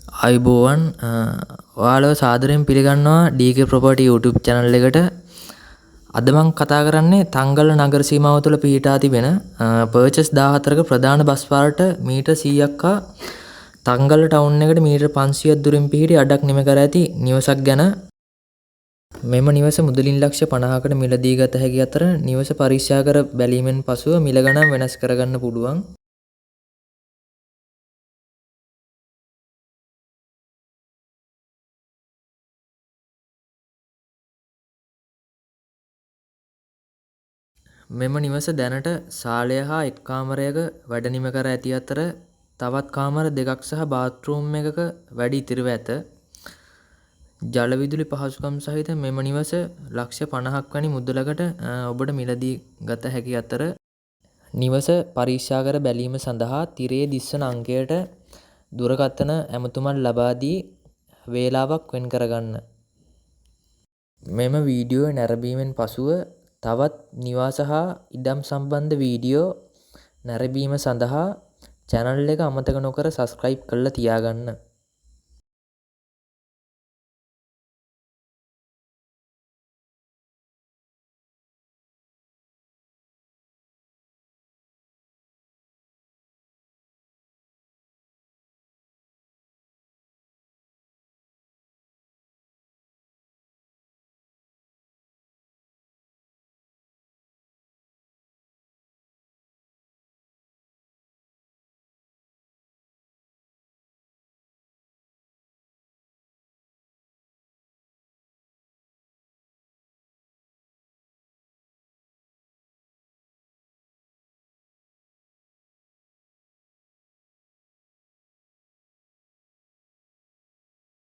අයිබෝවන් ඔයාලව සාදරයෙන් පිළිගන්නවා DK Property YouTube channel එකට. අද මම කතා කරන්නේ තංගල්ල නගර සීමාව තුළ පිහිටා තිබෙන පර්චස් 14ක ප්‍රධාන බස් පාරට මීටර් 100ක් හා තංගල්ල ටවුන් එකට මීටර් 500ක් දුරින් පිහිටි අඩක් නිම කර ඇති නිවසක් ගැන. මෙම නිවස මුදලින් ලක්ෂ 50කට මිලදී ගත හැකි අතර නිවස පරීක්ෂා කර බැලීමෙන් පසුව මිල ගණන් වෙනස් කරගන්න පුළුවන්. මෙම නිවස දැනට සාලය හා එක් කාමරයක වැඩ නිම කර ඇති අතර තවත් කාමර දෙකක් සහ බාත්රූම් එකක වැඩ ඉතිරිව ඇත. ජල විදුලි පහසුකම් සහිත මෙම නිවස ලක්ෂ 50ක් වැනි මුදලකට ඔබට මිලදී ගත හැකි අතර නිවස පරීක්ෂා කර බැලීම සඳහා තිරයේ දිස්වන අංකයට දුරකථන ඇමතුමක් ලබා දී වේලාවක් වෙන් කරගන්න. මෙම වීඩියෝ නැරඹීමෙන් පසුව තවත් නිවාස හා ඉඩම් සම්බන්ධ වීඩියෝ නැරඹීම සඳහා channel එක අමතක නොකර subscribe කරලා තියාගන්න.